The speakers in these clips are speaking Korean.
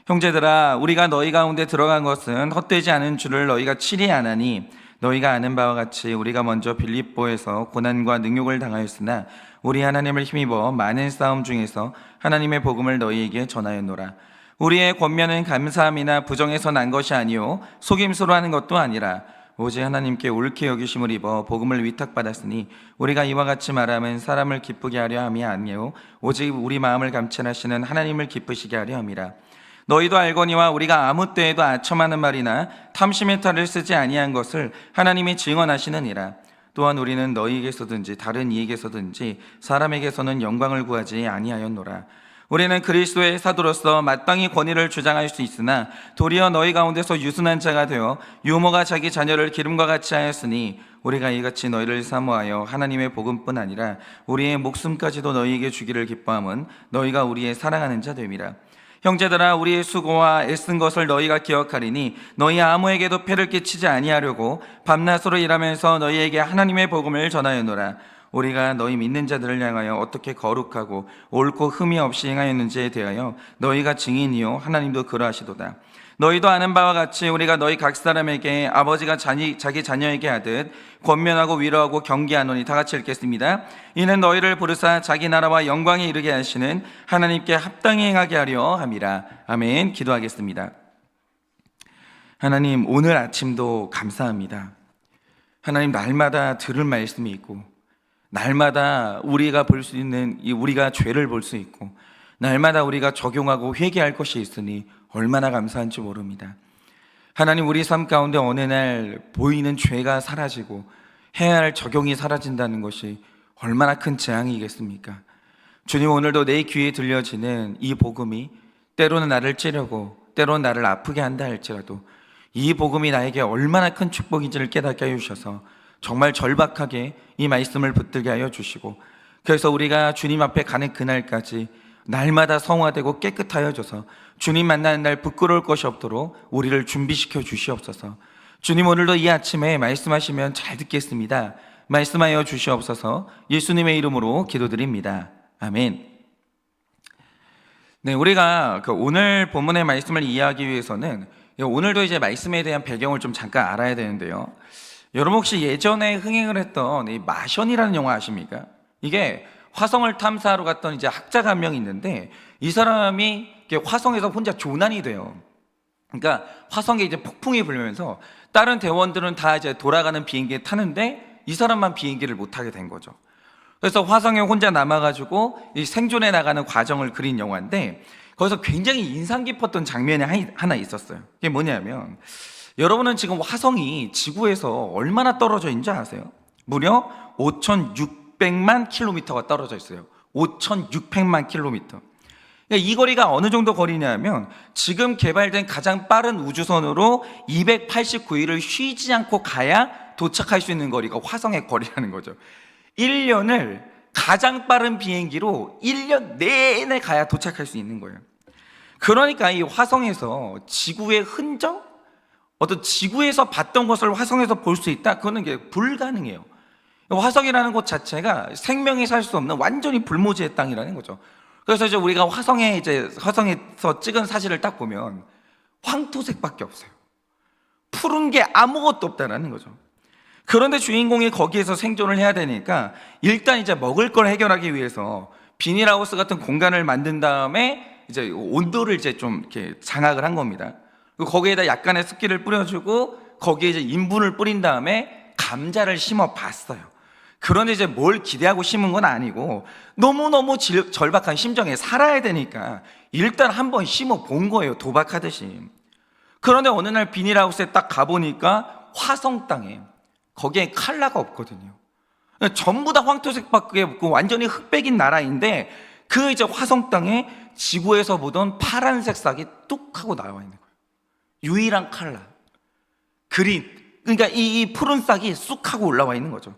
형제들아, 우리가 너희 가운데 들어간 것은 헛되지 않은 줄을 너희가 치리 아나니, 너희가 아는 바와 같이 우리가 먼저 빌립보에서 고난과 능욕을 당하였으나 우리 하나님을 힘입어 많은 싸움 중에서 하나님의 복음을 너희에게 전하였노라. 우리의 권면은 감사함이나 부정에서 난 것이 아니요 속임수로 하는 것도 아니라 오직 하나님께 옳게 여기심을 입어 복음을 위탁받았으니, 우리가 이와 같이 말하면 사람을 기쁘게 하려 함이 아니요 오직 우리 마음을 감찰하시는 하나님을 기쁘시게 하려 함이라. 너희도 알거니와 우리가 아무 때에도 아첨하는 말이나 탐심의 탈을 쓰지 아니한 것을 하나님이 증언하시느니라. 또한 우리는 너희에게서든지 다른 이에게서든지 사람에게서는 영광을 구하지 아니하였노라. 우리는 그리스도의 사도로서 마땅히 권위를 주장할 수 있으나 도리어 너희 가운데서 유순한 자가 되어 유모가 자기 자녀를 기름과 같이 하였으니, 우리가 이같이 너희를 사모하여 하나님의 복음뿐 아니라 우리의 목숨까지도 너희에게 주기를 기뻐함은 너희가 우리의 사랑하는 자 됨이라. 형제들아, 우리의 수고와 애쓴 것을 너희가 기억하리니 너희 아무에게도 폐를 끼치지 아니하려고 밤낮으로 일하면서 너희에게 하나님의 복음을 전하였노라. 우리가 너희 믿는 자들을 향하여 어떻게 거룩하고 옳고 흠이 없이 행하였는지에 대하여 너희가 증인이요 하나님도 그러하시도다. 너희도 아는 바와 같이 우리가 너희 각 사람에게 아버지가 자기 자녀에게 하듯 권면하고 위로하고 경계하노니, 다 같이 읽겠습니다. 이는 너희를 부르사 자기 나라와 영광에 이르게 하시는 하나님께 합당히 행하게 하려 함이라. 아멘. 기도하겠습니다. 하나님, 오늘 아침도 감사합니다. 하나님, 날마다 들을 말씀이 있고, 날마다 우리가 볼 수 있는 우리가 죄를 볼 수 있고, 날마다 우리가 적용하고 회개할 것이 있으니 얼마나 감사한지 모릅니다. 하나님, 우리 삶 가운데 어느 날 보이는 죄가 사라지고 해야 할 적용이 사라진다는 것이 얼마나 큰 재앙이겠습니까? 주님, 오늘도 내 귀에 들려지는 이 복음이 때로는 나를 찌르고 때로는 나를 아프게 한다 할지라도 이 복음이 나에게 얼마나 큰 축복인지를 깨닫게 해주셔서 정말 절박하게 이 말씀을 붙들게 하여 주시고, 그래서 우리가 주님 앞에 가는 그날까지 날마다 성화되고 깨끗하여져서 주님 만나는 날 부끄러울 것이 없도록 우리를 준비시켜 주시옵소서. 주님, 오늘도 이 아침에 말씀하시면 잘 듣겠습니다. 말씀하여 주시옵소서. 예수님의 이름으로 기도드립니다. 아멘. 네, 우리가 오늘 본문의 말씀을 이해하기 위해서는 오늘도 이제 말씀에 대한 배경을 좀 잠깐 알아야 되는데요. 여러분, 혹시 예전에 흥행을 했던 이 마션이라는 영화 아십니까? 이게 화성을 탐사하러 갔던 이제 학자가 한 명 있는데, 이 사람이 화성에서 혼자 조난이 돼요. 그러니까 화성에 이제 폭풍이 불면서 다른 대원들은 다 이제 돌아가는 비행기에 타는데 이 사람만 비행기를 못 타게 된 거죠. 그래서 화성에 혼자 남아가지고 이 생존해 나가는 과정을 그린 영화인데, 거기서 굉장히 인상 깊었던 장면이 하나 있었어요. 그게 뭐냐면, 여러분은 지금 화성이 지구에서 얼마나 떨어져 있는지 아세요? 무려 5,600만 킬로미터가 떨어져 있어요. 5,600만 킬로미터. 이 거리가 어느 정도 거리냐면, 지금 개발된 가장 빠른 우주선으로 289일을 쉬지 않고 가야 도착할 수 있는 거리가 화성의 거리라는 거죠. 1년을 가장 빠른 비행기로 1년 내내 가야 도착할 수 있는 거예요. 그러니까 이 화성에서 지구의 흔적, 어떤 지구에서 봤던 것을 화성에서 볼 수 있다? 그거는 게 불가능해요. 화성이라는 곳 자체가 생명이 살 수 없는 완전히 불모지의 땅이라는 거죠. 그래서 이제 우리가 화성에서 찍은 사진을 딱 보면 황토색밖에 없어요. 푸른 게 아무것도 없다라는 거죠. 그런데 주인공이 거기에서 생존을 해야 되니까 일단 이제 먹을 걸 해결하기 위해서 비닐하우스 같은 공간을 만든 다음에 이제 온도를 이제 좀 이렇게 장악을 한 겁니다. 그리고 거기에다 약간의 습기를 뿌려주고 거기에 이제 인분을 뿌린 다음에 감자를 심어 봤어요. 그런데 이제 뭘 기대하고 심은 건 아니고 너무너무 절박한 심정에 살아야 되니까 일단 한번 심어 본 거예요, 도박하듯이. 그런데 어느 날 비닐하우스에 딱 가보니까 화성 땅에 거기에 컬러가 없거든요. 전부 다 황토색밖에 없고 완전히 흑백인 나라인데, 그 이제 화성 땅에 지구에서 보던 파란색 싹이 뚝 하고 나와 있는 거예요. 유일한 컬러, 그린. 그러니까 이 푸른 싹이 쑥 하고 올라와 있는 거죠.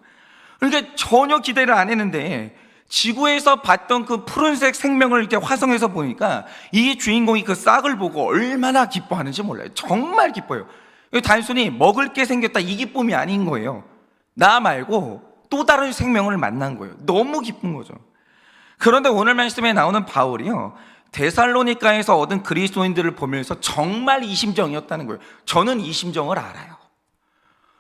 그러니까 전혀 기대를 안 했는데 지구에서 봤던 그 푸른색 생명을 이렇게 화성에서 보니까 이 주인공이 그 싹을 보고 얼마나 기뻐하는지 몰라요. 정말 기뻐요. 단순히 먹을 게 생겼다 이 기쁨이 아닌 거예요. 나 말고 또 다른 생명을 만난 거예요. 너무 기쁜 거죠. 그런데 오늘 말씀에 나오는 바울이요, 데살로니가에서 얻은 그리스도인들을 보면서 정말 이 심정이었다는 거예요. 저는 이 심정을 알아요.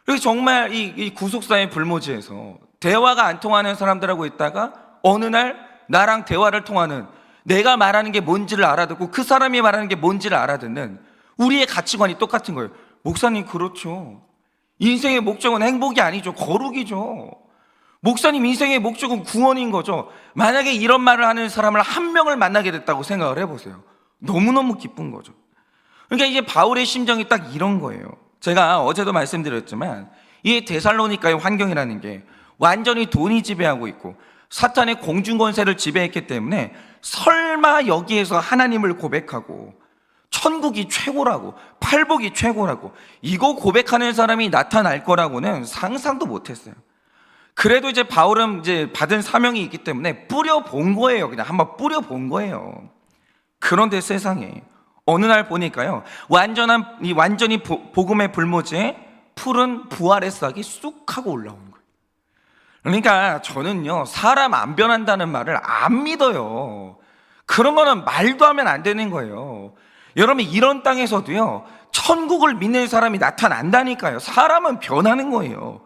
그래서 정말 이 구속사의 불모지에서 대화가 안 통하는 사람들하고 있다가 어느 날 나랑 대화를 통하는, 내가 말하는 게 뭔지를 알아듣고 그 사람이 말하는 게 뭔지를 알아듣는 우리의 가치관이 똑같은 거예요. 목사님, 그렇죠. 인생의 목적은 행복이 아니죠. 거룩이죠. 목사님, 인생의 목적은 구원인 거죠. 만약에 이런 말을 하는 사람을 한 명을 만나게 됐다고 생각을 해보세요. 너무너무 기쁜 거죠. 그러니까 이제 바울의 심정이 딱 이런 거예요. 제가 어제도 말씀드렸지만 이 데살로니가의 환경이라는 게 완전히 돈이 지배하고 있고 사탄의 공중권세를 지배했기 때문에 설마 여기에서 하나님을 고백하고 천국이 최고라고, 팔복이 최고라고, 이거 고백하는 사람이 나타날 거라고는 상상도 못했어요. 그래도 이제 바울은 이제 받은 사명이 있기 때문에 뿌려본 거예요. 그냥 한번 뿌려본 거예요. 그런데 세상에 어느 날 보니까요, 완전히 복음의 불모지에 푸른 부활의 싹이 쑥 하고 올라오는 거예요. 그러니까 저는요, 사람 안 변한다는 말을 안 믿어요. 그런 거는 말도 하면 안 되는 거예요. 여러분, 이런 땅에서도요, 천국을 믿는 사람이 나타난다니까요. 사람은 변하는 거예요.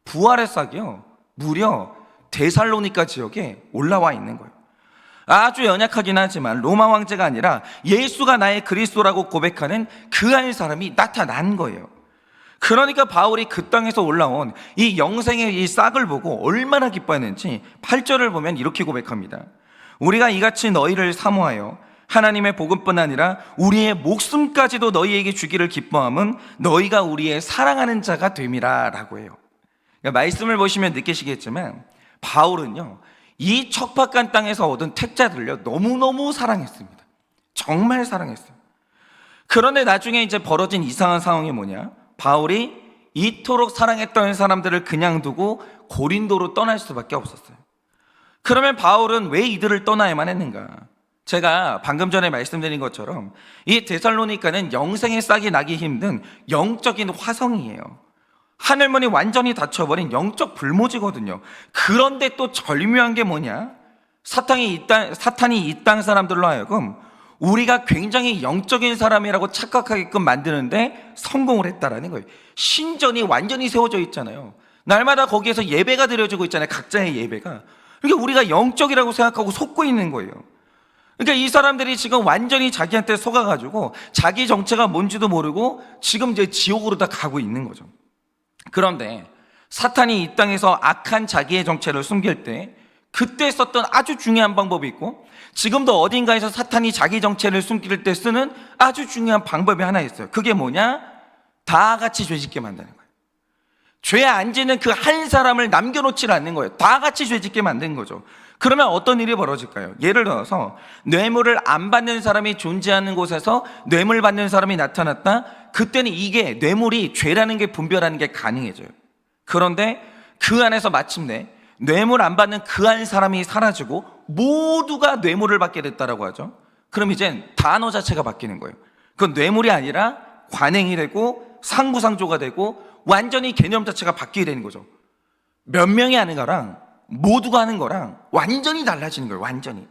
부활의 싹이요, 무려 데살로니가 지역에 올라와 있는 거예요. 아주 연약하긴 하지만 로마 황제가 아니라 예수가 나의 그리스도라고 고백하는 그 한 사람이 나타난 거예요. 그러니까 바울이 그 땅에서 올라온 이 영생의 이 싹을 보고 얼마나 기뻐했는지 8절을 보면 이렇게 고백합니다. 우리가 이같이 너희를 사모하여 하나님의 복음뿐 아니라 우리의 목숨까지도 너희에게 주기를 기뻐함은 너희가 우리의 사랑하는 자가 됨이라 라고 해요. 그러니까 말씀을 보시면 느끼시겠지만 바울은요, 이 척박한 땅에서 얻은 택자들을요 너무너무 사랑했습니다. 정말 사랑했어요. 그런데 나중에 이제 벌어진 이상한 상황이 뭐냐, 바울이 이토록 사랑했던 사람들을 그냥 두고 고린도로 떠날 수밖에 없었어요. 그러면 바울은 왜 이들을 떠나야만 했는가? 제가 방금 전에 말씀드린 것처럼 이 데살로니가는 영생의 싹이 나기 힘든 영적인 화성이에요. 하늘문이 완전히 닫혀버린 영적 불모지거든요. 그런데 또 절묘한 게 뭐냐, 사탄이 이 땅 사람들로 하여금 우리가 굉장히 영적인 사람이라고 착각하게끔 만드는데 성공을 했다라는 거예요. 신전이 완전히 세워져 있잖아요. 날마다 거기에서 예배가 드려지고 있잖아요. 각자의 예배가. 그러니까 우리가 영적이라고 생각하고 속고 있는 거예요. 그러니까 이 사람들이 지금 완전히 자기한테 속아가지고 자기 정체가 뭔지도 모르고 지금 이제 지옥으로 다 가고 있는 거죠. 그런데 사탄이 이 땅에서 악한 자기의 정체를 숨길 때 그때 썼던 아주 중요한 방법이 있고, 지금도 어딘가에서 사탄이 자기 정체를 숨길 때 쓰는 아주 중요한 방법이 하나 있어요. 그게 뭐냐? 다 같이 죄짓게 만드는 거예요. 죄 안 지는 그 한 사람을 남겨놓지 않는 거예요. 다 같이 죄짓게 만든 거죠. 그러면 어떤 일이 벌어질까요? 예를 들어서 뇌물을 안 받는 사람이 존재하는 곳에서 뇌물 받는 사람이 나타났다. 그때는 이게 뇌물이 죄라는 게 분별하는 게 가능해져요. 그런데 그 안에서 마침내 뇌물 안 받는 그 한 사람이 사라지고 모두가 뇌물을 받게 됐다라고 하죠. 그럼 이젠 단어 자체가 바뀌는 거예요. 그건 뇌물이 아니라 관행이 되고 상부상조가 되고 완전히 개념 자체가 바뀌게 되는 거죠. 몇 명이 하는 거랑 모두가 하는 거랑 완전히 달라지는 거예요. 완전히.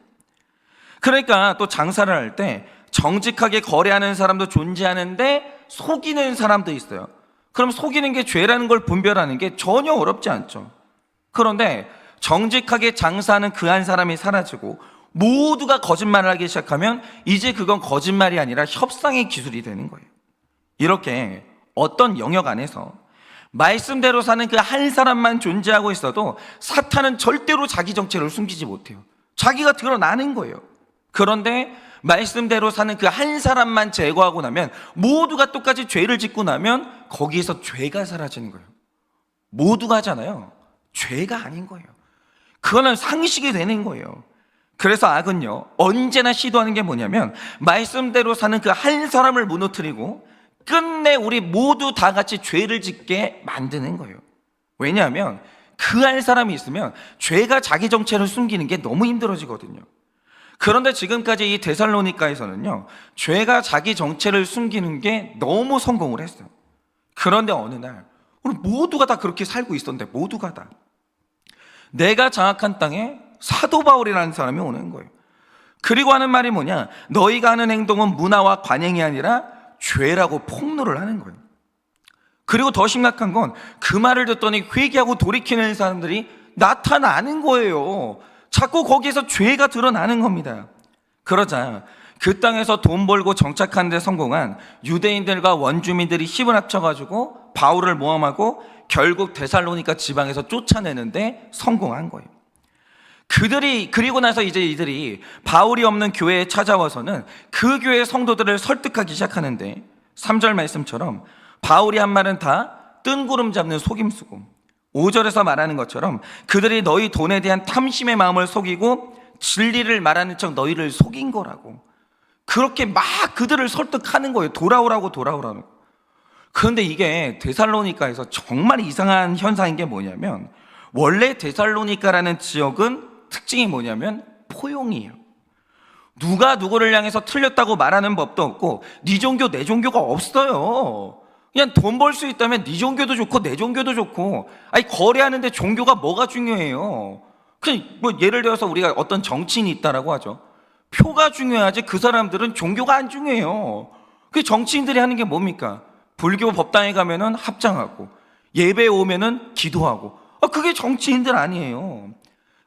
그러니까 또 장사를 할 때 정직하게 거래하는 사람도 존재하는데 속이는 사람도 있어요. 그럼 속이는 게 죄라는 걸 분별하는 게 전혀 어렵지 않죠. 그런데 정직하게 장사하는 그 한 사람이 사라지고 모두가 거짓말을 하기 시작하면 이제 그건 거짓말이 아니라 협상의 기술이 되는 거예요. 이렇게 어떤 영역 안에서 말씀대로 사는 그 한 사람만 존재하고 있어도 사탄은 절대로 자기 정체를 숨기지 못해요. 자기가 드러나는 거예요. 그런데 말씀대로 사는 그 한 사람만 제거하고 나면, 모두가 똑같이 죄를 짓고 나면 거기에서 죄가 사라지는 거예요. 모두가 하잖아요. 죄가 아닌 거예요. 그거는 상식이 되는 거예요. 그래서 악은요, 언제나 시도하는 게 뭐냐면 말씀대로 사는 그 한 사람을 무너뜨리고 끝내 우리 모두 다 같이 죄를 짓게 만드는 거예요. 왜냐하면 그 한 사람이 있으면 죄가 자기 정체를 숨기는 게 너무 힘들어지거든요. 그런데 지금까지 이 데살로니가에서는요, 죄가 자기 정체를 숨기는 게 너무 성공을 했어요. 그런데 어느 날 오늘 모두가 다 그렇게 살고 있었는데, 모두가 다 내가 장악한 땅에 사도 바울이라는 사람이 오는 거예요. 그리고 하는 말이 뭐냐? 너희가 하는 행동은 문화와 관행이 아니라 죄라고 폭로를 하는 거예요. 그리고 더 심각한 건 그 말을 듣더니 회개하고 돌이키는 사람들이 나타나는 거예요. 자꾸 거기에서 죄가 드러나는 겁니다. 그러자 그 땅에서 돈 벌고 정착하는 데 성공한 유대인들과 원주민들이 힘을 합쳐가지고 바울을 모함하고 결국 데살로니가 지방에서 쫓아내는데 성공한 거예요. 그리고 나서 이제 이들이 바울이 없는 교회에 찾아와서는 그 교회의 성도들을 설득하기 시작하는데 3절 말씀처럼 바울이 한 말은 다 뜬구름 잡는 속임수고 5절에서 말하는 것처럼 그들이 너희 돈에 대한 탐심의 마음을 속이고 진리를 말하는 척 너희를 속인 거라고 그렇게 막 그들을 설득하는 거예요. 돌아오라고. 그런데 이게 데살로니가에서 정말 이상한 현상인 게 뭐냐면 원래 데살로니가라는 지역은 특징이 뭐냐면 포용이에요. 누가 누구를 향해서 틀렸다고 말하는 법도 없고 네 종교 내 종교가 없어요. 그냥 돈 벌 수 있다면 네 종교도 좋고 내 종교도 좋고 아니 거래하는데 종교가 뭐가 중요해요. 그냥 뭐 예를 들어서 우리가 어떤 정치인이 있다라고 하죠. 표가 중요하지 그 사람들은 종교가 안 중요해요. 그 정치인들이 하는 게 뭡니까? 불교 법당에 가면은 합장하고 예배에 오면은 기도하고 그게 정치인들 아니에요.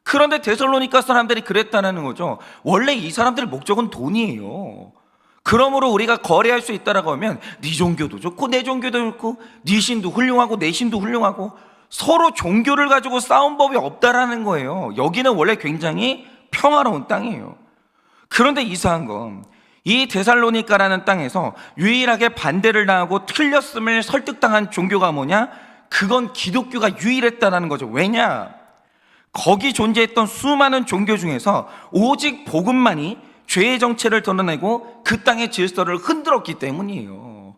그런데 데살로니가 사람들이 그랬다는 거죠. 원래 이 사람들의 목적은 돈이에요. 그러므로 우리가 거래할 수 있다라고 하면 네 종교도 좋고 내 종교도 좋고 네 신도 훌륭하고 내 신도 훌륭하고 서로 종교를 가지고 싸운 법이 없다라는 거예요. 여기는 원래 굉장히 평화로운 땅이에요. 그런데 이상한 건 이 데살로니가라는 땅에서 유일하게 반대를 당하고 틀렸음을 설득당한 종교가 뭐냐? 그건 기독교가 유일했다라는 거죠. 왜냐? 거기 존재했던 수많은 종교 중에서 오직 복음만이 죄의 정체를 드러내고 그 땅의 질서를 흔들었기 때문이에요.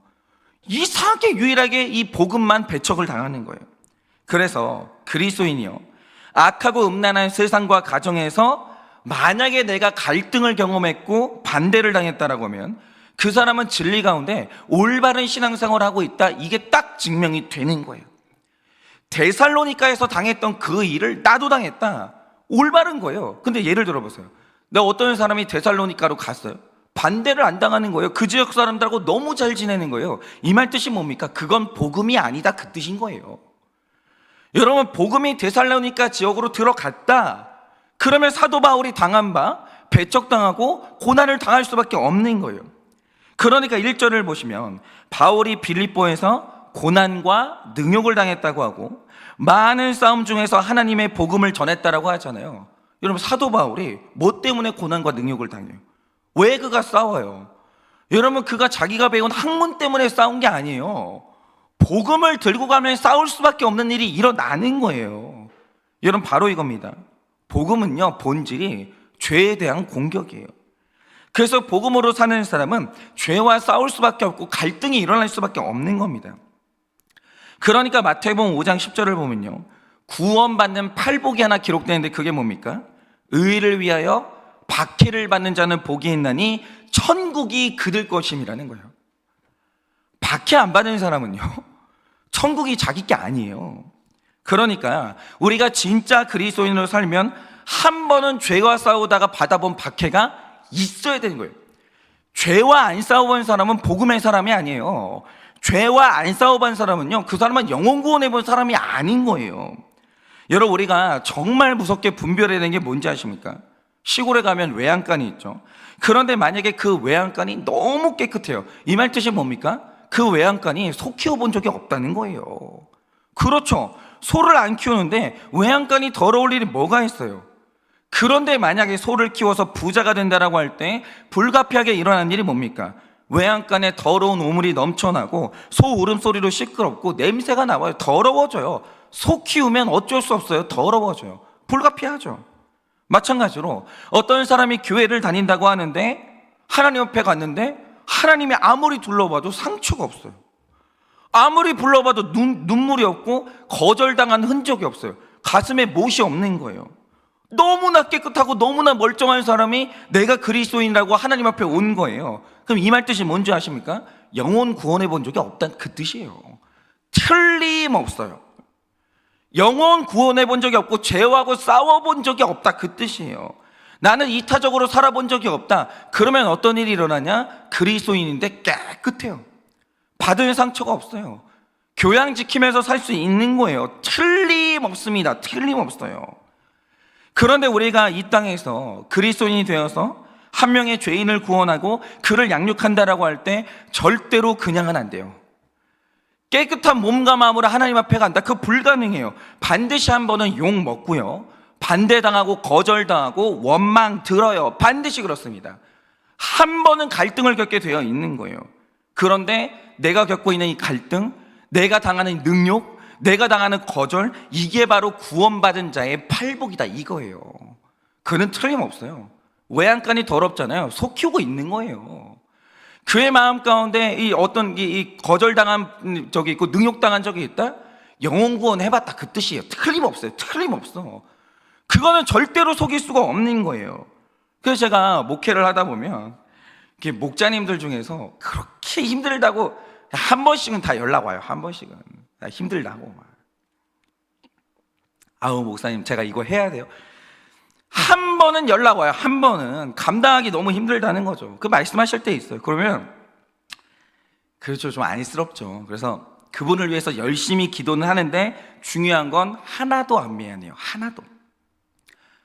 이상하게 유일하게 이 복음만 배척을 당하는 거예요. 그래서 그리스도인이요 악하고 음란한 세상과 가정에서 만약에 내가 갈등을 경험했고 반대를 당했다라고 하면 그 사람은 진리 가운데 올바른 신앙생활을 하고 있다. 이게 딱 증명이 되는 거예요. 데살로니가에서 당했던 그 일을 나도 당했다. 올바른 거예요. 근데 예를 들어보세요. 내가 어떤 사람이 데살로니가로 갔어요. 반대를 안 당하는 거예요. 그 지역 사람들하고 너무 잘 지내는 거예요. 이 말 뜻이 뭡니까? 그건 복음이 아니다 그 뜻인 거예요. 여러분 복음이 데살로니가 지역으로 들어갔다. 그러면 사도 바울이 당한 바 배척당하고 고난을 당할 수밖에 없는 거예요. 그러니까 1절을 보시면 바울이 빌립보에서 고난과 능욕을 당했다고 하고 많은 싸움 중에서 하나님의 복음을 전했다라고 하잖아요. 여러분 사도 바울이 뭐 때문에 고난과 능욕을 당해요? 왜 그가 싸워요? 여러분 그가 자기가 배운 학문 때문에 싸운 게 아니에요. 복음을 들고 가면 싸울 수밖에 없는 일이 일어나는 거예요. 여러분 바로 이겁니다. 복음은요 본질이 죄에 대한 공격이에요. 그래서 복음으로 사는 사람은 죄와 싸울 수밖에 없고 갈등이 일어날 수밖에 없는 겁니다. 그러니까 마태복음 5장 10절을 보면요 구원받는 팔복이 하나 기록되는데 그게 뭡니까? 의를 위하여 박해를 받는 자는 복이 있나니 천국이 그들 것임이라는 거예요. 박해 안 받는 사람은요 천국이 자기 게 아니에요. 그러니까 우리가 진짜 그리스도인으로 살면 한 번은 죄와 싸우다가 받아본 박해가 있어야 되는 거예요. 죄와 안 싸워본 사람은 복음의 사람이 아니에요. 죄와 안 싸워본 사람은요 그 사람은 영혼 구원해본 사람이 아닌 거예요. 여러분 우리가 정말 무섭게 분별해야 되는 게 뭔지 아십니까? 시골에 가면 외양간이 있죠. 그런데 만약에 그 외양간이 너무 깨끗해요. 이 말 뜻이 뭡니까? 그 외양간이 소 키워본 적이 없다는 거예요. 그렇죠. 소를 안 키우는데 외양간이 더러울 일이 뭐가 있어요? 그런데 만약에 소를 키워서 부자가 된다라고 할 때 불가피하게 일어나는 일이 뭡니까? 외양간에 더러운 오물이 넘쳐나고 소 울음소리로 시끄럽고 냄새가 나와요. 더러워져요. 소 키우면 어쩔 수 없어요. 더러워져요. 불가피하죠. 마찬가지로 어떤 사람이 교회를 다닌다고 하는데 하나님 옆에 갔는데 하나님이 아무리 둘러봐도 상처가 없어요. 아무리 불러봐도 눈물이 없고 거절당한 흔적이 없어요. 가슴에 못이 없는 거예요. 너무나 깨끗하고 너무나 멀쩡한 사람이 내가 그리스도인이라고 하나님 앞에 온 거예요. 그럼 이 말 뜻이 뭔지 아십니까? 영혼 구원해 본 적이 없다는 그 뜻이에요. 틀림없어요. 영혼 구원해 본 적이 없고 죄하고 싸워본 적이 없다 그 뜻이에요. 나는 이타적으로 살아본 적이 없다. 그러면 어떤 일이 일어나냐? 그리스도인인데 깨끗해요. 받은 상처가 없어요. 교양 지키면서 살 수 있는 거예요. 틀림없습니다. 틀림없어요. 그런데 우리가 이 땅에서 그리스도인이 되어서 한 명의 죄인을 구원하고 그를 양육한다라고 할 때 절대로 그냥은 안 돼요. 깨끗한 몸과 마음으로 하나님 앞에 간다. 그거 불가능해요. 반드시 한 번은 욕 먹고요, 반대당하고 거절당하고 원망 들어요. 반드시 그렇습니다. 한 번은 갈등을 겪게 되어 있는 거예요. 그런데 내가 겪고 있는 이 갈등, 내가 당하는 능욕, 내가 당하는 거절, 이게 바로 구원받은 자의 팔복이다 이거예요. 그는 틀림없어요. 외양간이 더럽잖아요. 속 키우고 있는 거예요. 그의 마음 가운데 이 어떤 이 거절당한 적이 있고 능욕당한 적이 있다? 영혼 구원 해봤다 그 뜻이에요. 틀림없어요. 틀림없어. 그거는 절대로 속일 수가 없는 거예요. 그래서 제가 목회를 하다 보면 목자님들 중에서 그렇게 힘들다고 한 번씩은 다 연락 와요. 한 번씩은 힘들다고 막. 아우 목사님 제가 이거 해야 돼요. 한 번은 연락 와요. 한 번은 감당하기 너무 힘들다는 거죠. 그 말씀하실 때 있어요. 그러면 그렇죠, 좀 안쓰럽죠. 그래서 그분을 위해서 열심히 기도는 하는데 중요한 건 하나도 안 미안해요.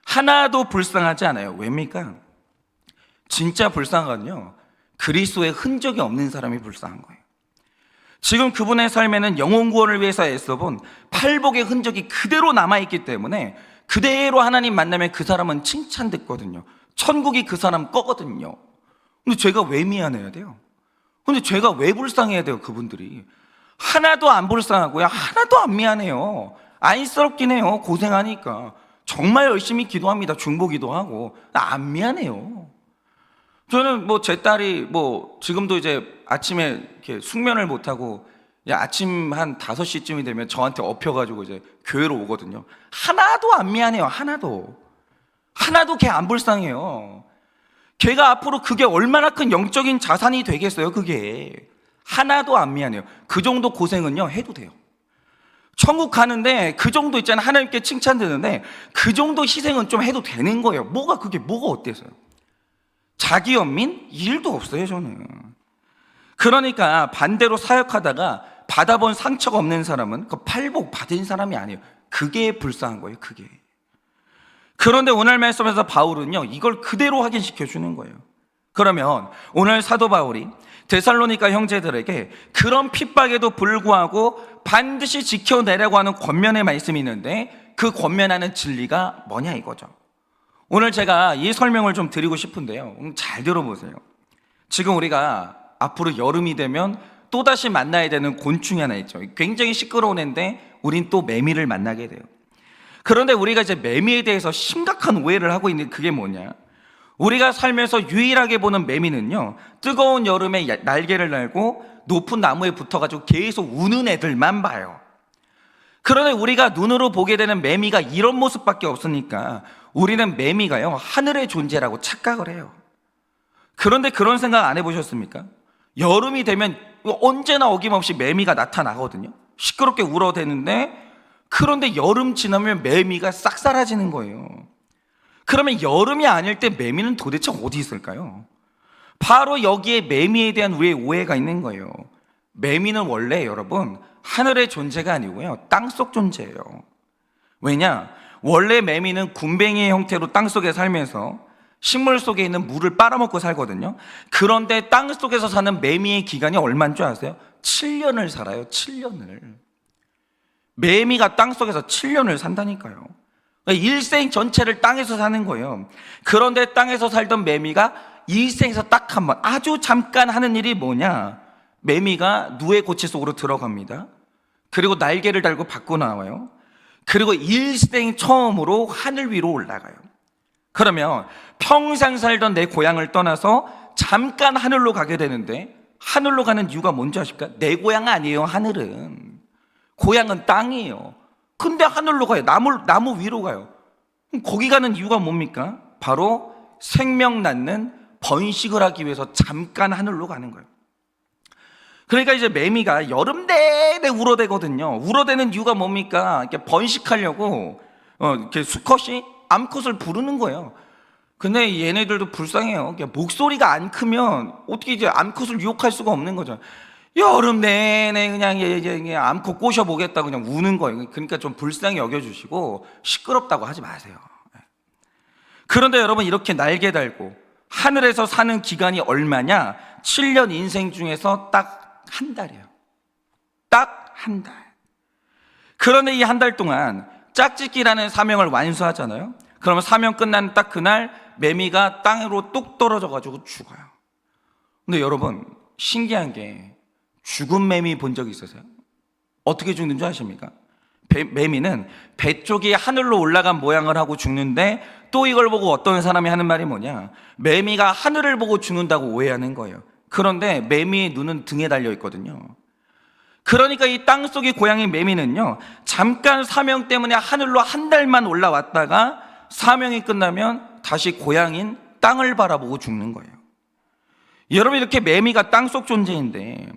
하나도 불쌍하지 않아요. 왜입니까? 진짜 불쌍한 건요, 그리스도의 흔적이 없는 사람이 불쌍한 거예요. 지금 그분의 삶에는 영혼 구원을 위해서 애써본 팔복의 흔적이 그대로 남아있기 때문에 그대로 하나님 만나면 그 사람은 칭찬 듣거든요. 천국이 그 사람 거거든요. 근데 제가 왜 미안해야 돼요? 근데 제가 왜 불쌍해야 돼요? 그분들이 하나도 안 불쌍하고요, 하나도 안 미안해요. 안쓰럽긴 해요. 고생하니까 정말 열심히 기도합니다. 중보기도 하고. 안 미안해요. 저는 제 딸이 지금도 이제 아침에 이렇게 숙면을 못하고 아침 한 5시쯤이 되면 저한테 엎혀가지고 이제 교회로 오거든요. 하나도 안 미안해요. 하나도 걔 안 불쌍해요. 걔가 앞으로 그게 얼마나 큰 영적인 자산이 되겠어요. 그게 하나도 안 미안해요. 그 정도 고생은요 해도 돼요. 천국 가는데 그 정도 있잖아요. 하나님께 칭찬 드는데 그 정도 희생은 좀 해도 되는 거예요. 뭐가 어때서요? 자기 연민? 일도 없어요 저는. 그러니까 반대로 사역하다가 받아본 상처가 없는 사람은 그 팔복 받은 사람이 아니에요. 그게 불쌍한 거예요. 그게. 그런데 오늘 말씀에서 바울은요 이걸 그대로 확인시켜 주는 거예요. 그러면 오늘 사도 바울이 데살로니가 형제들에게 그런 핍박에도 불구하고 반드시 지켜내려고 하는 권면의 말씀이 있는데 그 권면하는 진리가 뭐냐 이거죠. 오늘 제가 이 설명을 좀 드리고 싶은데요, 잘 들어보세요. 지금 우리가 앞으로 여름이 되면 또다시 만나야 되는 곤충이 하나 있죠. 굉장히 시끄러운 애인데 우린 또 매미를 만나게 돼요. 그런데 우리가 이제 매미에 대해서 심각한 오해를 하고 있는 그게 뭐냐, 우리가 살면서 유일하게 보는 매미는요 뜨거운 여름에 날개를 달고 높은 나무에 붙어가지고 계속 우는 애들만 봐요. 그런데 우리가 눈으로 보게 되는 매미가 이런 모습밖에 없으니까 우리는 매미가요 하늘의 존재라고 착각을 해요. 그런데 그런 생각 안 해보셨습니까? 여름이 되면 언제나 어김없이 매미가 나타나거든요. 시끄럽게 울어대는데, 그런데 여름 지나면 매미가 싹 사라지는 거예요. 그러면 여름이 아닐 때 매미는 도대체 어디 있을까요? 바로 여기에 매미에 대한 우리의 오해가 있는 거예요. 매미는 원래 여러분 하늘의 존재가 아니고요 땅속 존재예요. 왜냐? 원래 매미는 굼벵이의 형태로 땅속에 살면서 식물 속에 있는 물을 빨아먹고 살거든요. 그런데 땅속에서 사는 매미의 기간이 얼마인 줄 아세요? 7년을 살아요. 7년을. 매미가 땅속에서 7년을 산다니까요. 일생 전체를 땅에서 사는 거예요. 그런데 땅에서 살던 매미가 일생에서 딱 한 번, 아주 잠깐 하는 일이 뭐냐, 매미가 누에 고치 속으로 들어갑니다. 그리고 날개를 달고 밖으로 나와요. 그리고 일생 처음으로 하늘 위로 올라가요. 그러면 평생 살던 내 고향을 떠나서 잠깐 하늘로 가게 되는데, 하늘로 가는 이유가 뭔지 아십니까? 내 고향 아니에요. 하늘은, 고향은 땅이에요. 근데 하늘로 가요. 나무 위로 가요. 그럼 거기 가는 이유가 뭡니까? 바로 생명 낳는 번식을 하기 위해서 잠깐 하늘로 가는 거예요. 그러니까 이제 매미가 여름 내내 울어대거든요. 울어대는 이유가 뭡니까? 이렇게 번식하려고 이렇게 수컷이 암컷을 부르는 거예요. 근데 얘네들도 불쌍해요. 그냥 목소리가 안 크면 어떻게 이제 암컷을 유혹할 수가 없는 거죠. 여름 내내 그냥 암컷 꼬셔보겠다 그냥 우는 거예요. 그러니까 좀 불쌍히 여겨주시고 시끄럽다고 하지 마세요. 그런데 여러분, 이렇게 날개 달고 하늘에서 사는 기간이 얼마냐? 7년 인생 중에서 딱 한 달이에요. 딱 한 달. 그런데 이 한 달 동안 짝짓기라는 사명을 완수하잖아요. 그러면 사명 끝난 딱 그날 매미가 땅으로 뚝 떨어져 가지고 죽어요. 근데 여러분, 신기한 게 죽은 매미 본 적 있으세요? 어떻게 죽는 줄 아십니까? 매미는 배 쪽이 하늘로 올라간 모양을 하고 죽는데, 또 이걸 보고 어떤 사람이 하는 말이 뭐냐, 매미가 하늘을 보고 죽는다고 오해하는 거예요. 그런데 매미의 눈은 등에 달려 있거든요. 그러니까 이 땅속의 고양이 매미는요, 잠깐 사명 때문에 하늘로 한 달만 올라왔다가 사명이 끝나면 다시 고향인 땅을 바라보고 죽는 거예요. 여러분, 이렇게 매미가 땅속 존재인데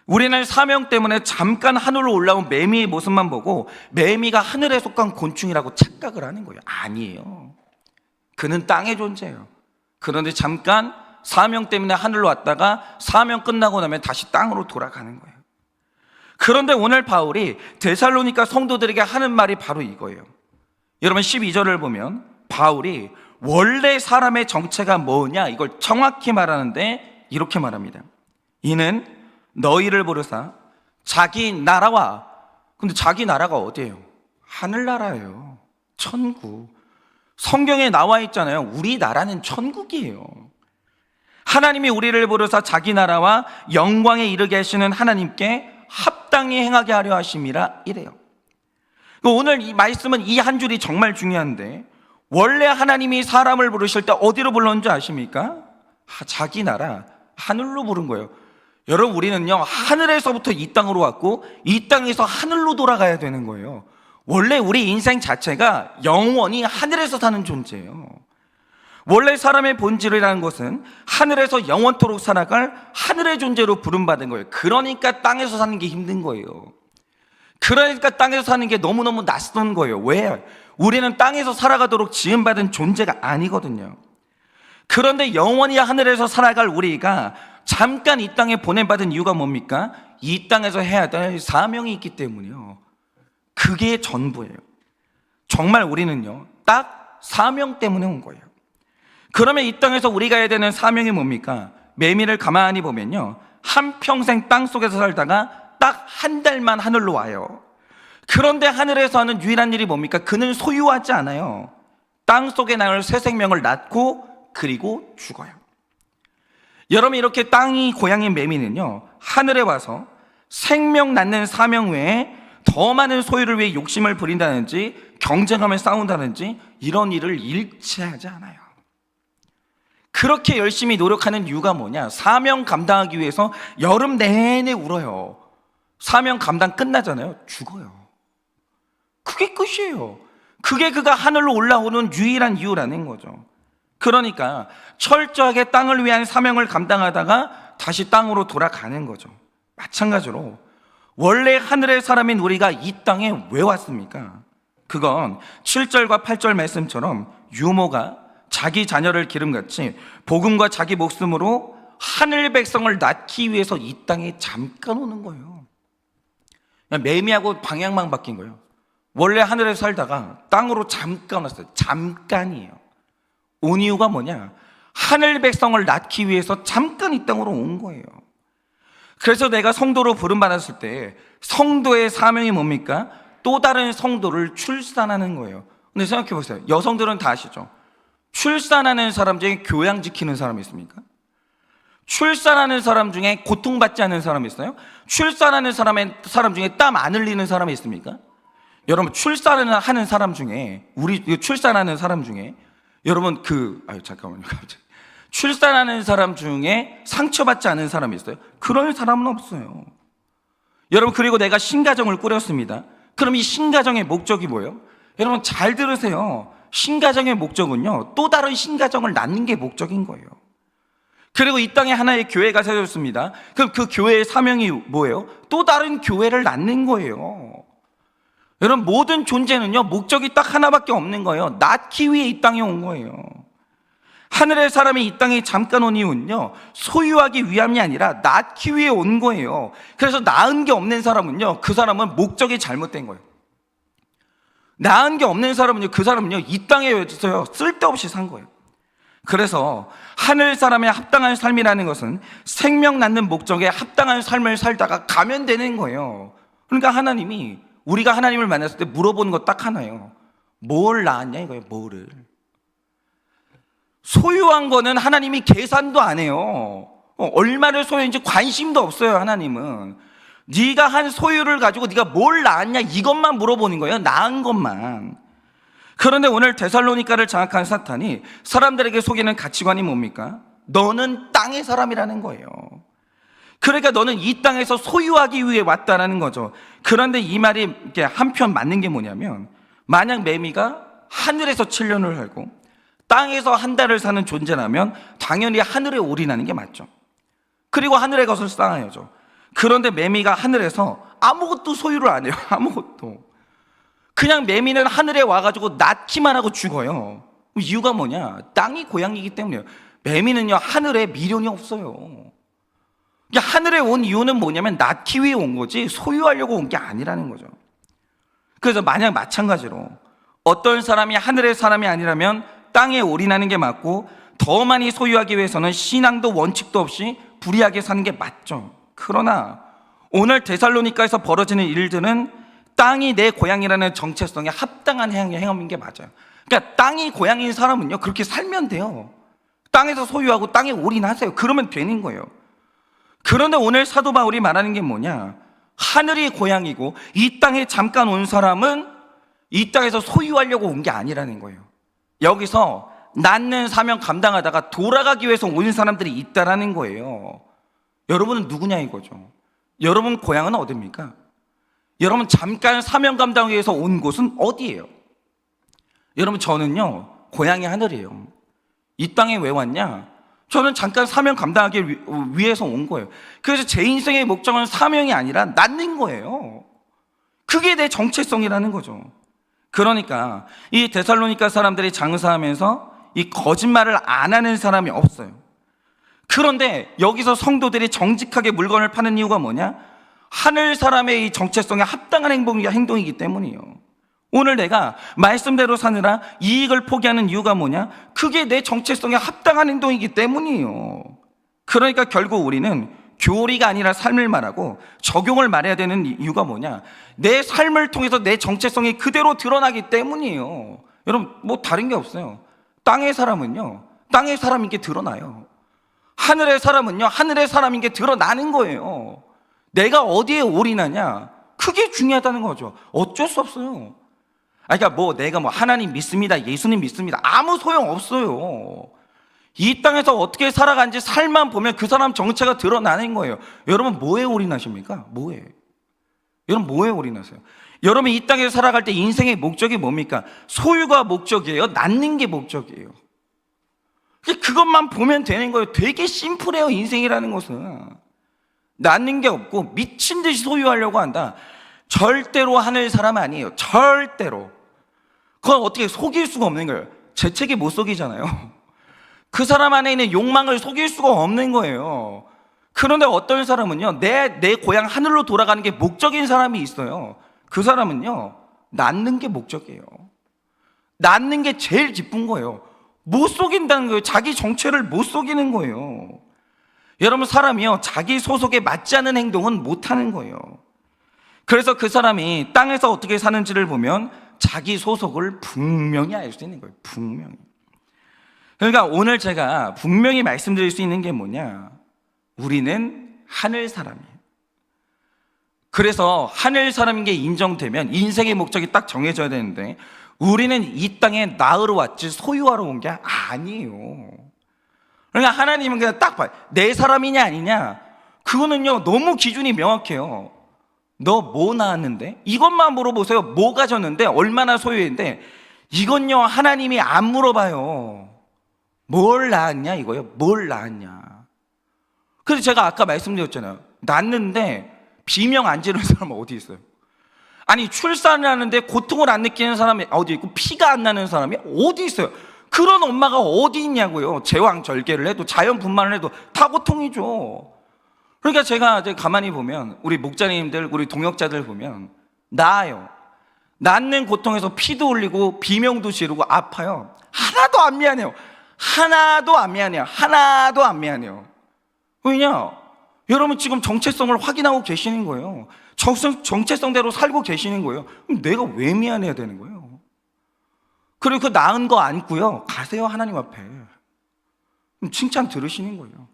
우리는 사명 때문에 잠깐 하늘로 올라온 매미의 모습만 보고 매미가 하늘에 속한 곤충이라고 착각을 하는 거예요. 아니에요. 그는 땅의 존재예요. 그런데 잠깐 사명 때문에 하늘로 왔다가 사명 끝나고 나면 다시 땅으로 돌아가는 거예요. 그런데 오늘 바울이 데살로니가 성도들에게 하는 말이 바로 이거예요. 여러분, 12절을 보면 바울이 원래 사람의 정체가 뭐냐, 이걸 정확히 말하는데 이렇게 말합니다. 이는 너희를 부르사 자기 나라와, 근데 자기 나라가 어디예요? 하늘나라예요. 천국. 성경에 나와 있잖아요. 우리나라는 천국이에요. 하나님이 우리를 부르사 자기 나라와 영광에 이르게 하시는 하나님께 합당히 행하게 하려 하심이라 이래요. 오늘 이 말씀은 이 한 줄이 정말 중요한데, 원래 하나님이 사람을 부르실 때 어디로 불렀는지 아십니까? 자기 나라, 하늘로 부른 거예요. 여러분, 우리는요, 하늘에서부터 이 땅으로 왔고 이 땅에서 하늘로 돌아가야 되는 거예요. 원래 우리 인생 자체가 영원히 하늘에서 사는 존재예요. 원래 사람의 본질이라는 것은 하늘에서 영원토록 살아갈 하늘의 존재로 부름받은 거예요. 그러니까 땅에서 사는 게 힘든 거예요. 그러니까 땅에서 사는 게 너무너무 낯선 거예요. 왜? 우리는 땅에서 살아가도록 지음받은 존재가 아니거든요. 그런데 영원히 하늘에서 살아갈 우리가 잠깐 이 땅에 보내받은 이유가 뭡니까? 이 땅에서 해야 될 사명이 있기 때문이요. 그게 전부예요. 정말 우리는요, 딱 사명 때문에 온 거예요. 그러면 이 땅에서 우리가 해야 되는 사명이 뭡니까? 매미를 가만히 보면요, 한평생 땅속에서 살다가 딱 한 달만 하늘로 와요. 그런데 하늘에서 하는 유일한 일이 뭡니까? 그는 소유하지 않아요. 땅속에 나올 새 생명을 낳고 그리고 죽어요. 여러분, 이렇게 땅이 고향인 매미는요, 하늘에 와서 생명 낳는 사명 외에 더 많은 소유를 위해 욕심을 부린다든지 경쟁하며 싸운다든지 이런 일을 일치하지 않아요. 그렇게 열심히 노력하는 이유가 뭐냐? 사명 감당하기 위해서 여름 내내 울어요. 사명 감당 끝나잖아요. 죽어요. 그게 끝이에요. 그게 그가 하늘로 올라오는 유일한 이유라는 거죠. 그러니까 철저하게 땅을 위한 사명을 감당하다가 다시 땅으로 돌아가는 거죠. 마찬가지로 원래 하늘의 사람인 우리가 이 땅에 왜 왔습니까? 그건 7절과 8절 말씀처럼 유모가 자기 자녀를 기름같이 복음과 자기 목숨으로 하늘 백성을 낳기 위해서 이 땅에 잠깐 오는 거예요. 매미하고 방향만 바뀐 거예요. 원래 하늘에 살다가 땅으로 잠깐 왔어요. 잠깐이에요. 온 이유가 뭐냐? 하늘 백성을 낳기 위해서 잠깐 이 땅으로 온 거예요. 그래서 내가 성도로 부름받았을 때 성도의 사명이 뭡니까? 또 다른 성도를 출산하는 거예요. 근데 생각해 보세요. 여성들은 다 아시죠? 출산하는 사람 중에 교양 지키는 사람이 있습니까? 출산하는 사람 중에 고통받지 않는 사람이 있어요? 출산하는 사람 중에 땀 안 흘리는 사람이 있습니까? 여러분, 출산하는 사람 중에 출산하는 사람 중에 여러분 잠깐만요. 출산하는 사람 중에 상처받지 않은 사람이 있어요? 그런 사람은 없어요. 여러분, 그리고 내가 신가정을 꾸렸습니다. 그럼 이 신가정의 목적이 뭐예요? 여러분, 잘 들으세요. 신가정의 목적은요, 또 다른 신가정을 낳는 게 목적인 거예요. 그리고 이 땅에 하나의 교회가 세워졌습니다. 그럼 그 교회의 사명이 뭐예요? 또 다른 교회를 낳는 거예요. 여러분, 모든 존재는요, 목적이 딱 하나밖에 없는 거예요. 낳기 위해 이 땅에 온 거예요. 하늘의 사람이 이 땅에 잠깐 온 이유는요, 소유하기 위함이 아니라 낳기 위해 온 거예요. 그래서 낳은 게 없는 사람은요, 그 사람은 목적이 잘못된 거예요. 낳은 게 없는 사람은요, 그 사람은요, 이 땅에 있어요, 쓸데없이 산 거예요. 그래서 하늘 사람의 합당한 삶이라는 것은 생명 낳는 목적에 합당한 삶을 살다가 가면 되는 거예요. 그러니까 하나님이, 우리가 하나님을 만났을 때 물어보는 거 딱 하나예요. 뭘 낳았냐 이거예요. 뭐를. 소유한 거는 하나님이 계산도 안 해요. 얼마를 소유했는지 관심도 없어요. 하나님은 네가 한 소유를 가지고 네가 뭘 낳았냐 이것만 물어보는 거예요. 낳은 것만. 그런데 오늘 데살로니가를 장악한 사탄이 사람들에게 속이는 가치관이 뭡니까? 너는 땅의 사람이라는 거예요. 그러니까 너는 이 땅에서 소유하기 위해 왔다라는 거죠. 그런데 이 말이 이렇게 한편 맞는 게 뭐냐면, 만약 매미가 하늘에서 7년을 살고 땅에서 한 달을 사는 존재라면 당연히 하늘에 올인하는 게 맞죠. 그리고 하늘의 것을 쌓아야죠. 그런데 매미가 하늘에서 아무것도 소유를 안 해요. 아무것도. 그냥 매미는 하늘에 와가지고 낳기만 하고 죽어요. 이유가 뭐냐? 땅이 고향이기 때문이에요. 매미는요, 하늘에 미련이 없어요. 하늘에 온 이유는 뭐냐면 낳기 위해 온 거지 소유하려고 온 게 아니라는 거죠. 그래서 만약 마찬가지로 어떤 사람이 하늘의 사람이 아니라면 땅에 올인하는 게 맞고, 더 많이 소유하기 위해서는 신앙도 원칙도 없이 불의하게 사는 게 맞죠. 그러나 오늘 데살로니가에서 벌어지는 일들은 땅이 내 고향이라는 정체성에 합당한 행함인 게 맞아요. 그러니까 땅이 고향인 사람은요, 그렇게 살면 돼요. 땅에서 소유하고 땅에 올인하세요. 그러면 되는 거예요. 그런데 오늘 사도 바울이 말하는 게 뭐냐? 하늘이 고향이고 이 땅에 잠깐 온 사람은 이 땅에서 소유하려고 온 게 아니라는 거예요. 여기서 낳는 사명 감당하다가 돌아가기 위해서 온 사람들이 있다라는 거예요. 여러분은 누구냐 이거죠. 여러분 고향은 어디입니까? 여러분 잠깐 사명 감당 위해서 온 곳은 어디예요? 여러분 저는요, 고향이 하늘이에요. 이 땅에 왜 왔냐? 저는 잠깐 사명 감당하기 위해서 온 거예요. 그래서 제 인생의 목적은 사명이 아니라 낳는 거예요. 그게 내 정체성이라는 거죠. 그러니까 이 데살로니가 사람들이 장사하면서 이 거짓말을 안 하는 사람이 없어요. 그런데 여기서 성도들이 정직하게 물건을 파는 이유가 뭐냐? 하늘 사람의 이 정체성에 합당한 행동이기 때문이에요. 오늘 내가 말씀대로 사느라 이익을 포기하는 이유가 뭐냐? 그게 내 정체성에 합당한 행동이기 때문이에요. 그러니까 결국 우리는 교리가 아니라 삶을 말하고 적용을 말해야 되는 이유가 뭐냐? 내 삶을 통해서 내 정체성이 그대로 드러나기 때문이에요. 여러분 뭐 다른 게 없어요. 땅의 사람은요, 땅의 사람인 게 드러나요. 하늘의 사람은요, 하늘의 사람인 게 드러나는 거예요. 내가 어디에 올인하냐, 그게 중요하다는 거죠. 어쩔 수 없어요. 그러니까 내가 하나님 믿습니다, 예수님 믿습니다, 아무 소용 없어요. 이 땅에서 어떻게 살아간지 삶만 보면 그 사람 정체가 드러나는 거예요. 여러분 뭐에 올인하십니까? 뭐에? 여러분 뭐에 올인하세요? 여러분 이 땅에서 살아갈 때 인생의 목적이 뭡니까? 소유가 목적이에요? 낳는 게 목적이에요? 그것만 보면 되는 거예요. 되게 심플해요. 인생이라는 것은 낳는 게 없고 미친 듯이 소유하려고 한다. 절대로 하늘 사람 아니에요. 절대로. 그건 어떻게 속일 수가 없는 거예요. 재채기 못 속이잖아요. 그 사람 안에 있는 욕망을 속일 수가 없는 거예요. 그런데 어떤 사람은요, 내 고향 하늘로 돌아가는 게 목적인 사람이 있어요. 그 사람은요, 낳는 게 목적이에요. 낳는 게 제일 기쁜 거예요. 못 속인다는 거예요. 자기 정체를 못 속이는 거예요. 여러분 사람이요, 자기 소속에 맞지 않은 행동은 못 하는 거예요. 그래서 그 사람이 땅에서 어떻게 사는지를 보면 자기 소속을 분명히 알 수 있는 거예요. 분명히. 그러니까 오늘 제가 분명히 말씀드릴 수 있는 게 뭐냐? 우리는 하늘 사람이에요. 그래서 하늘 사람인 게 인정되면 인생의 목적이 딱 정해져야 되는데, 우리는 이 땅에 나으러 왔지 소유하러 온 게 아니에요. 그러니까 하나님은 그냥 딱 봐요. 내 사람이냐 아니냐, 그거는요 너무 기준이 명확해요. 너 뭐 낳았는데? 이것만 물어보세요. 뭐 가졌는데? 얼마나 소유했는데? 이건요 하나님이 안 물어봐요. 뭘 낳았냐 이거요. 뭘 낳았냐. 그래서 제가 아까 말씀드렸잖아요. 낳는데 비명 안 지르는 사람은 어디 있어요? 아니 출산을 하는데 고통을 안 느끼는 사람이 어디 있고 피가 안 나는 사람이 어디 있어요? 그런 엄마가 어디 있냐고요. 제왕절개를 해도 자연 분만을 해도 다 고통이죠. 그러니까 제가 이제 가만히 보면 우리 목자님들, 우리 동역자들 보면 나아요. 낳는 고통에서 피도 흘리고 비명도 지르고 아파요. 하나도 안 미안해요. 하나도 안 미안해요. 하나도 안 미안해요. 왜냐? 여러분 지금 정체성을 확인하고 계시는 거예요. 정체성대로 살고 계시는 거예요. 그럼 내가 왜 미안해야 되는 거예요? 그리고 그 낳은 거 안고요, 가세요. 하나님 앞에. 그럼 칭찬 들으시는 거예요.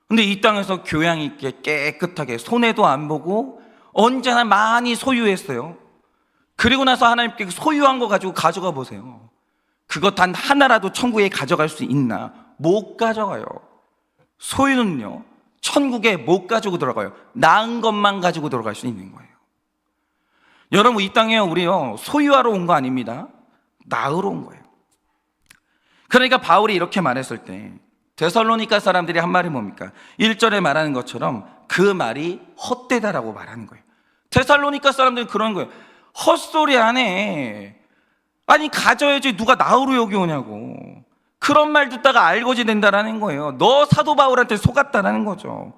근데 이 땅에서 교양 있게 깨끗하게 손해도 안 보고 언제나 많이 소유했어요. 그리고 나서 하나님께 소유한 거 가지고 가져가 보세요. 그것 단 하나라도 천국에 가져갈 수 있나? 못 가져가요. 소유는요, 천국에 못 가지고 들어가요. 낳은 것만 가지고 들어갈 수 있는 거예요. 여러분, 이 땅에 우리요, 소유하러 온 거 아닙니다. 낳으러 온 거예요. 그러니까 바울이 이렇게 말했을 때 데살로니가 사람들이 한 말이 뭡니까? 1절에 말하는 것처럼 그 말이 헛되다라고 말하는 거예요. 데살로니가 사람들이 그런 거예요. 헛소리 안 해. 아니 가져야지 누가 나으로 여기 오냐고. 그런 말 듣다가 알거지 된다라는 거예요. 너 사도 바울한테 속았다라는 거죠.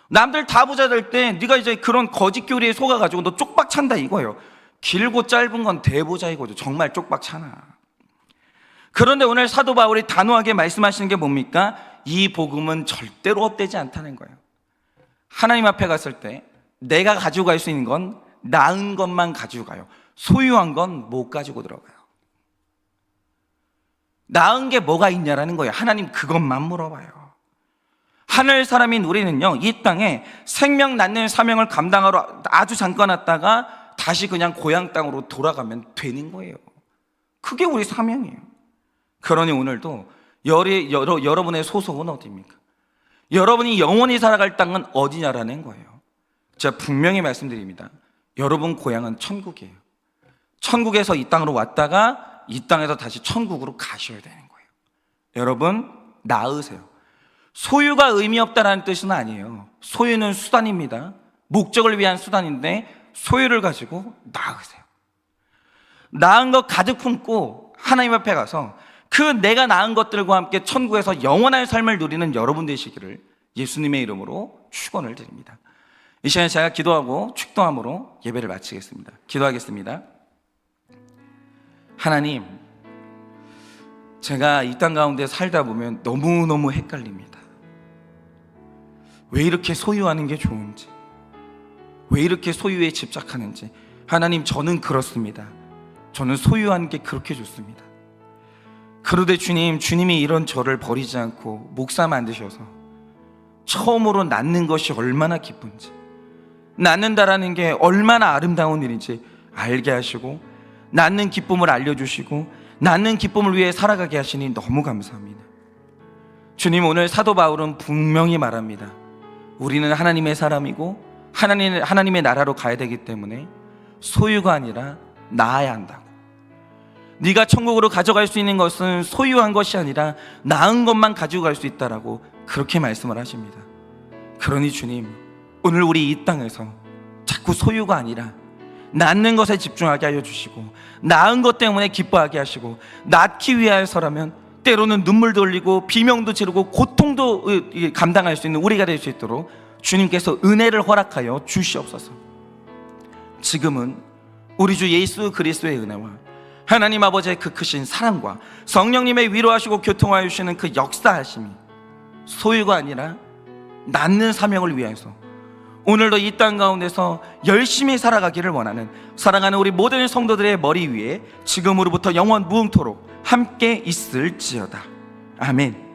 남들 다 부자 될 때 네가 이제 그런 거짓 교리에 속아가지고 너 쪽박 찬다 이거예요. 길고 짧은 건 대보자 이거죠. 정말 쪽박 차나. 그런데 오늘 사도 바울이 단호하게 말씀하시는 게 뭡니까? 이 복음은 절대로 헛되지 않다는 거예요. 하나님 앞에 갔을 때 내가 가지고 갈 수 있는 건 낳은 것만 가지고 가요. 소유한 건 못 가지고 들어가요. 낳은 게 뭐가 있냐라는 거예요. 하나님 그것만 물어봐요. 하늘 사람인 우리는요, 이 땅에 생명 낳는 사명을 감당하러 아주 잠깐 왔다가 다시 그냥 고향 땅으로 돌아가면 되는 거예요. 그게 우리 사명이에요. 그러니 오늘도 여러분의 소속은 어디입니까? 여러분이 영원히 살아갈 땅은 어디냐라는 거예요. 제가 분명히 말씀드립니다. 여러분 고향은 천국이에요. 천국에서 이 땅으로 왔다가 이 땅에서 다시 천국으로 가셔야 되는 거예요. 여러분 낳으세요. 소유가 의미 없다라는 뜻은 아니에요. 소유는 수단입니다. 목적을 위한 수단인데 소유를 가지고 낳으세요. 낳은 것 가득 품고 하나님 앞에 가서 그 내가 낳은 것들과 함께 천국에서 영원한 삶을 누리는 여러분 되시기를 예수님의 이름으로 축원을 드립니다. 이 시간에 제가 기도하고 축도함으로 예배를 마치겠습니다. 기도하겠습니다. 하나님, 제가 이 땅 가운데 살다 보면 너무너무 헷갈립니다. 왜 이렇게 소유하는 게 좋은지, 왜 이렇게 소유에 집착하는지. 하나님, 저는 그렇습니다. 저는 소유하는 게 그렇게 좋습니다. 그런데 주님이 이런 저를 버리지 않고 목사 만드셔서 처음으로 낳는 것이 얼마나 기쁜지, 낳는다라는 게 얼마나 아름다운 일인지 알게 하시고 낳는 기쁨을 알려주시고 낳는 기쁨을 위해 살아가게 하시니 너무 감사합니다. 주님, 오늘 사도 바울은 분명히 말합니다. 우리는 하나님의 사람이고 하나님의 나라로 가야 되기 때문에 소유가 아니라 낳아야 한다고. 네가 천국으로 가져갈 수 있는 것은 소유한 것이 아니라 낳은 것만 가지고 갈 수 있다라고 그렇게 말씀을 하십니다. 그러니 주님, 오늘 우리 이 땅에서 자꾸 소유가 아니라 낳는 것에 집중하게 하여 주시고 낳은 것 때문에 기뻐하게 하시고 낳기 위하여서라면 때로는 눈물도 흘리고 비명도 지르고 고통도 감당할 수 있는 우리가 될 수 있도록 주님께서 은혜를 허락하여 주시옵소서. 지금은 우리 주 예수 그리스도의 은혜와 하나님 아버지의 그 크신 사랑과 성령님의 위로하시고 교통하여 주시는 그 역사하심이 소유가 아니라 낳는 사명을 위해서 오늘도 이 땅 가운데서 열심히 살아가기를 원하는 사랑하는 우리 모든 성도들의 머리 위에 지금으로부터 영원 무궁토록 함께 있을지어다. 아멘.